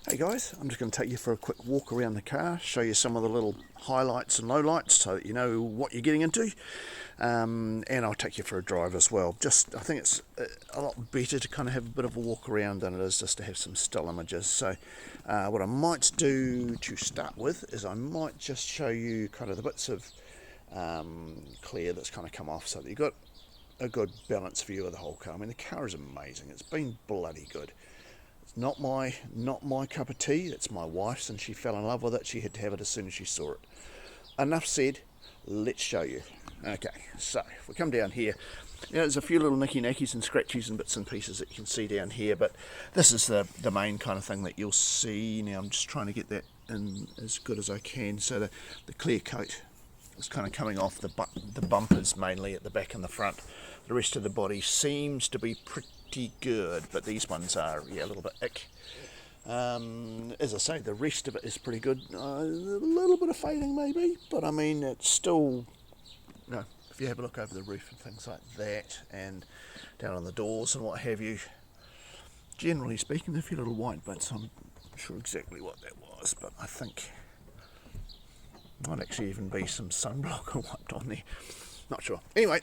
Hey guys, I'm just going to take you for a quick walk around the car, show you some of the little highlights and lowlights so that you know what you're getting into, and I'll take you for a drive as well. I think it's a lot better to kind of have a bit of a walk around than it is just to have some still images. So what I might do to start with is I might just show you kind of the bits of clear that's kind of come off so that you've got a good balanced view of the whole car. I mean, the car is amazing. It's been bloody good. Not my cup of tea. It's my wife's, and she fell in love with it. She had to have it as soon as she saw it. Enough said. Let's show you. Okay, so if we come down here, there's a few little nicky-nackies and scratchies and bits and pieces that you can see down here, but this is the main kind of thing that you'll see. Now I'm just trying to get that in as good as I can. So the clear coat is kind of coming off the bumpers mainly at the back and the front. The rest of the body seems to be pretty good, but these ones are a little bit ick. As I say, the rest of it is pretty good. A little bit of fading maybe, but I mean it's still, if you have a look over the roof and things like that, and down on the doors and what have you, generally speaking, a few little white bits. I'm not sure exactly what that was, but I think might actually even be some sunblock wiped on there. Not sure. Anyway,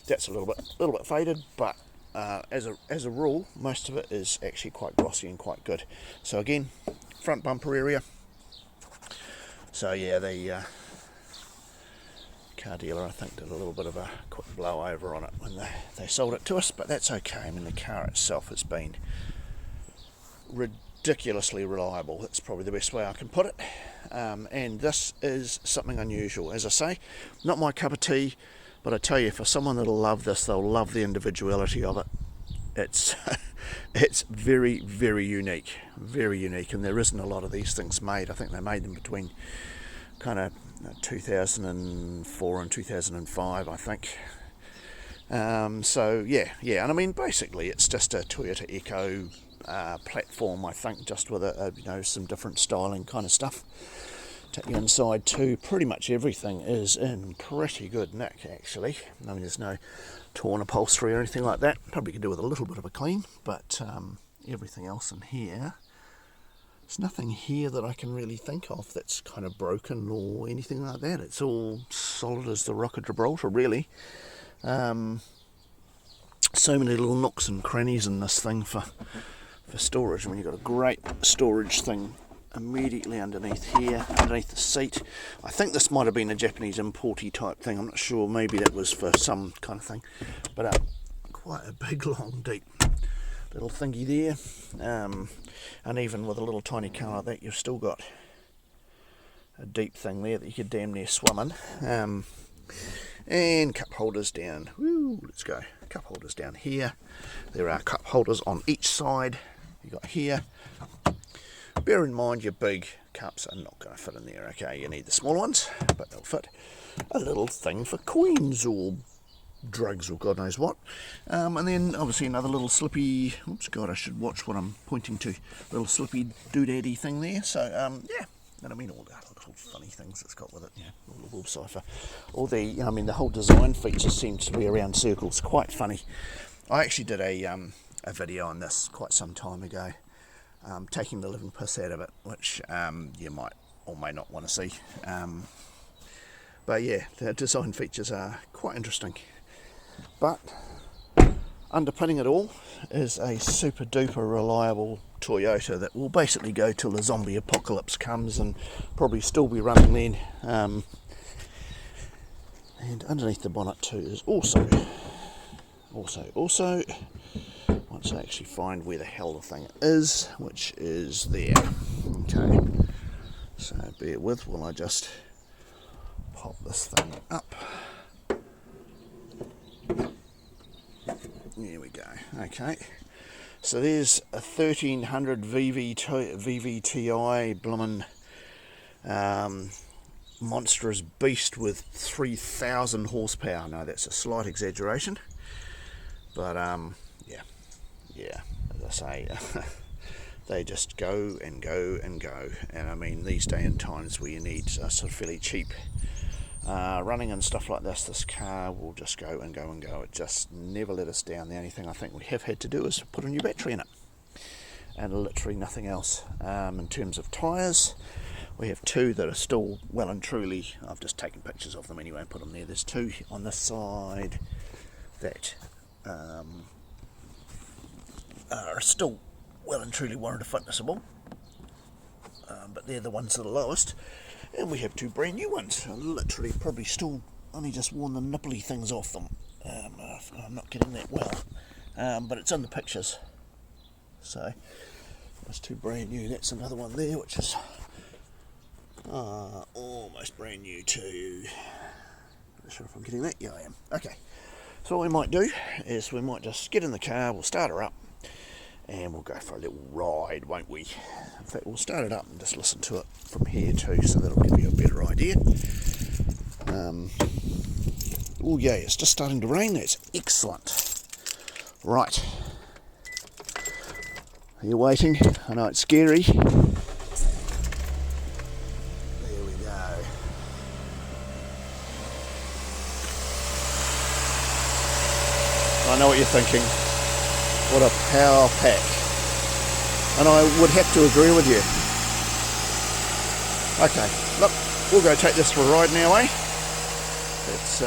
that's a little bit faded, but as a rule, most of it is actually quite glossy and quite good. So again, front bumper area. So yeah, the car dealer I think did a little bit of a quick blow over on it when they sold it to us, but that's okay. I mean, the car itself has been ridiculously reliable. That's probably the best way I can put it. And this is something unusual. As I say, not my cup of tea. But I tell you, for someone that'll love this, they'll love the individuality of it. It's very, very unique, and there isn't a lot of these things made. I think they made them between kind of 2004 and 2005, I think. So yeah, and I mean basically it's just a Toyota Eco platform, I think, just with some different styling kind of stuff. Take you inside too, pretty much everything is in pretty good nick actually. I mean, there's no torn upholstery or anything like that. Probably could do with a little bit of a clean, but everything else in here, there's nothing here that I can really think of that's kind of broken or anything like that. It's all solid as the Rock of Gibraltar, really. So many little nooks and crannies in this thing for storage. I mean, you've got a great storage thing immediately underneath here, underneath the seat. I think this might have been a Japanese importy type thing. I'm not sure. Maybe that was for some kind of thing. But quite a big, long, deep little thingy there. And even with a little tiny car like that, you've still got a deep thing there that you could damn near swim in. And cup holders down. Woo, let's go. Cup holders down here. There are cup holders on each side. You got here. Bear in mind your big cups are not going to fit in there, okay? You need the small ones, but they'll fit. A little thing for coins or drugs or God knows what. And then obviously another little slippy, oops, God, I should watch what I'm pointing to. Little slippy doodaddy thing there. So, yeah, and I mean all the little funny things it's got with it, all the little cypher. All the, the whole design feature seems to be around circles. Quite funny. I actually did a video on this quite some time ago. Taking the living piss out of it, which you might or may not want to see. But yeah, the design features are quite interesting. But underpinning it all is a super duper reliable Toyota that will basically go till the zombie apocalypse comes and probably still be running then. And underneath the bonnet too is also once I actually find where the hell the thing is, which is there. Okay, so bear with while I just pop this thing up. There we go. Okay, so there's a 1300 VVTi bloomin' monstrous beast with 3,000 horsepower. No, that's a slight exaggeration, but yeah, as I say, they just go and go and go. And I mean, these day and times where you need a sort of fairly cheap running and stuff like this car will just go and go and go. It just never let us down. The only thing I think we have had to do is put a new battery in it. and literally nothing else. In terms of tyres, we have two that are still well and truly, I've just taken pictures of them anyway and put them there. There's two on this side that are still well and truly warranted fitnessable, but they're the ones that are lowest. And we have two brand new ones, literally probably still only just worn the nipply things off them. I'm not getting that well, but it's in the pictures. So that's two brand new. That's another one there which is almost brand new too. Not sure if I'm getting that. Yeah, I am. Okay, so what we might do is we might just get in the car, we'll start her up, and we'll go for a little ride, won't we? In fact, we'll start it up and just listen to it from here too, so that'll give you a better idea. Oh yeah, it's just starting to rain. That's excellent. Right. Are you waiting? I know it's scary. There we go. I know what you're thinking. What a power pack. And I would have to agree with you. Okay, look, we'll go take this for a ride now, eh? Let's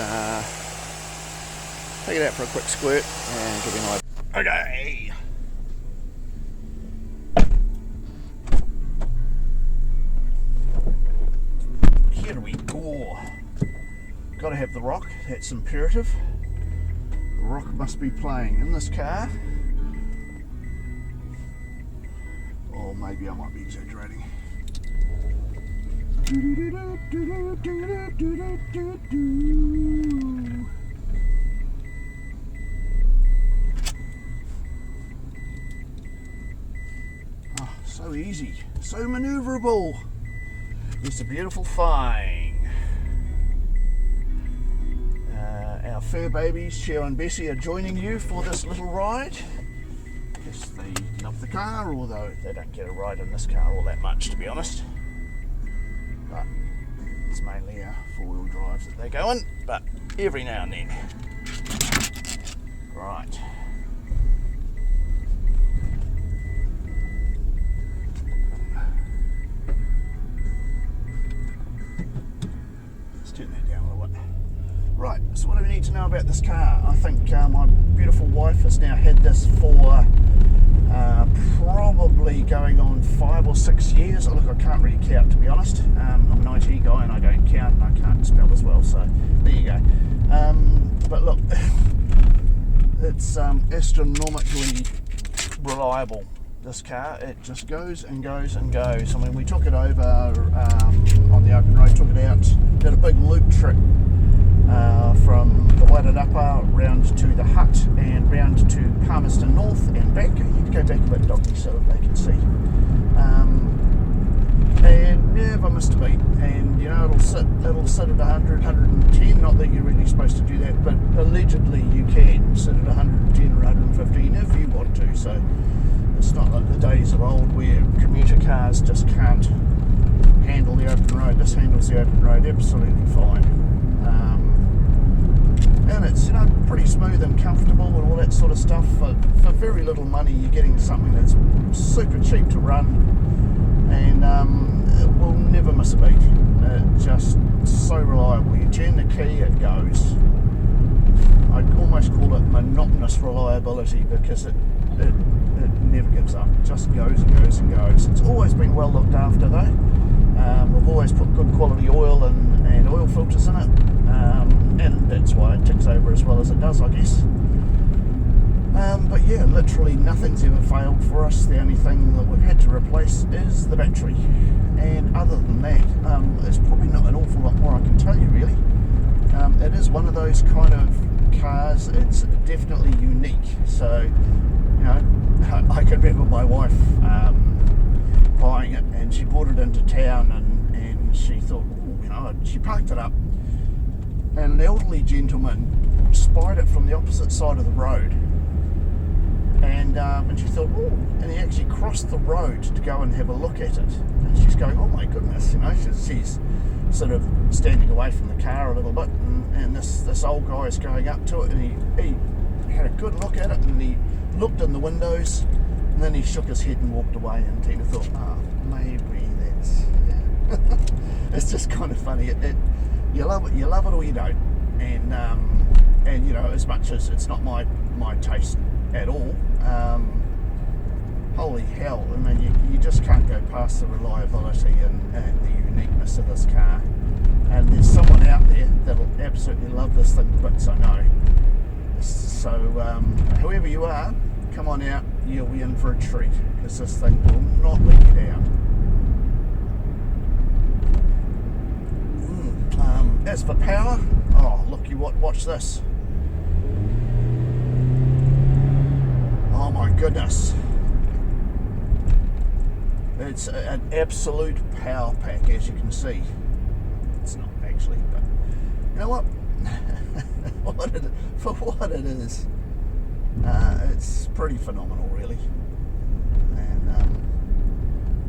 take it out for a quick squirt and give you an idea. Okay. Here we go. Got to have the rock, that's imperative. The rock must be playing in this car. Or maybe I might be exaggerating. Oh, so easy, so manoeuvrable. It's a beautiful thing. Our fur babies, Cheryl and Bessie, are joining you for this little ride. Yes, they love the car, although they don't get a ride in this car all that much, to be honest. But it's mainly our four-wheel drives that they go in, but every now and then. Right. Let's turn that down a little bit. Right, so what do we need to know about this car? I think my beautiful wife has now had this for probably going on 5 or 6 years. Look, I can't really count, to be honest. I'm an IT guy and I don't count and I can't spell as well, so there you go. But look, it's astronomically reliable, this car. It just goes and goes and goes. I mean, we took it over on the open road, took it out, did a big loop trip from the Wairarapa round to the Hut and round to Palmerston North and back. You can go back a bit, doggy, so that they can see. And never missed a beat. And you know, it'll sit at 100, 110. Not that you're really supposed to do that, but allegedly you can sit at 110 or 115 if you want to. So it's not like the days of old where commuter cars just can't handle the open road. This handles the open road absolutely fine. And it's, you know, pretty smooth and comfortable and all that sort of stuff. For very little money, you're getting something that's super cheap to run, and it will never miss a beat. Just so reliable. You turn the key, it goes. I'd almost call it monotonous reliability because it never gives up. It just goes and goes and goes. It's always been well looked after though. We've always put good quality oil and oil filters in it. And that's why it ticks over as well as it does, I guess. But yeah, literally nothing's ever failed for us. The only thing that we've had to replace is the battery. And other than that, there's probably not an awful lot more I can tell you, really. It is one of those kind of cars, it's definitely unique. So, you know, I can remember my wife buying it, and she brought it into town, and she thought, oh, you know, she parked it up. And an elderly gentleman spied it from the opposite side of the road, and she thought, oh, and he actually crossed the road to go and have a look at it. And she's going, oh my goodness, you know, she's sort of standing away from the car a little bit, and this old guy is going up to it, and he had a good look at it, and he looked in the windows, And then he shook his head and walked away, and Tina thought, oh, maybe that's, yeah. It's just kind of funny. You love it or you don't. And you know, as much as it's not my taste at all, holy hell, I mean, you just can't go past the reliability and the uniqueness of this car. And there's someone out there that'll absolutely love this thing to bits, I know. So whoever you are, come on out, you'll be in for a treat, because this thing will not let you down. As for power, oh, look, watch this. Oh my goodness. It's an absolute power pack, as you can see. It's not actually, but you know what? For what it is, it's pretty phenomenal, really.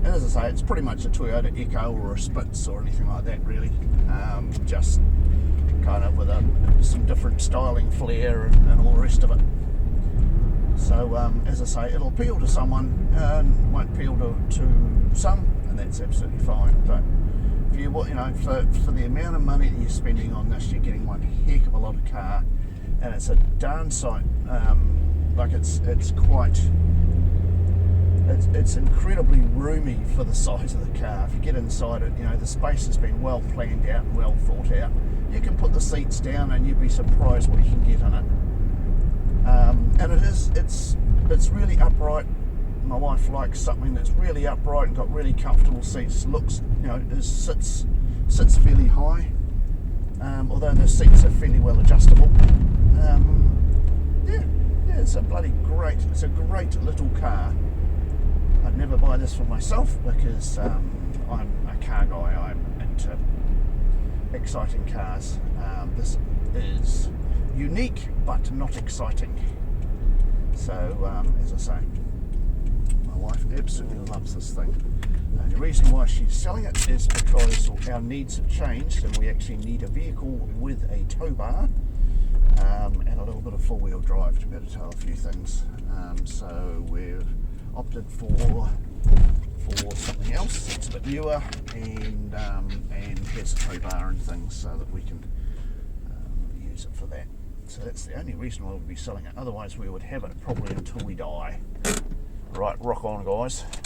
And as I say, it's pretty much a Toyota Echo or a Spitz or anything like that, really. Just kind of with some different styling, flair, and all the rest of it. So, as I say, it'll appeal to someone and won't appeal to some, and that's absolutely fine. But if you know, for the amount of money that you're spending on this, you're getting one heck of a lot of car, and it's a darn sight. Like it's incredibly roomy for the size of the car. If you get inside it, you know, the space has been well planned out and well thought out. You can put the seats down, and you'd be surprised what you can get in it. And it's really upright. My wife likes something that's really upright and got really comfortable seats. Looks, you know, sits fairly high. Although the seats are fairly well adjustable. Yeah, it's a great little car. I'd never buy this for myself, because I'm a car guy. I'm into exciting cars. This is unique but not exciting. So, as I say, my wife absolutely loves this thing. And the reason why she's selling it is because our needs have changed, and we actually need a vehicle with a tow bar and a little bit of four-wheel drive to be able to tow a few things. So we've opted for something else that's a bit newer and has a tow bar and things, so that we can use it for that. So that's the only reason why we'll be selling it. Otherwise, we would have it probably until we die. Right, rock on, guys.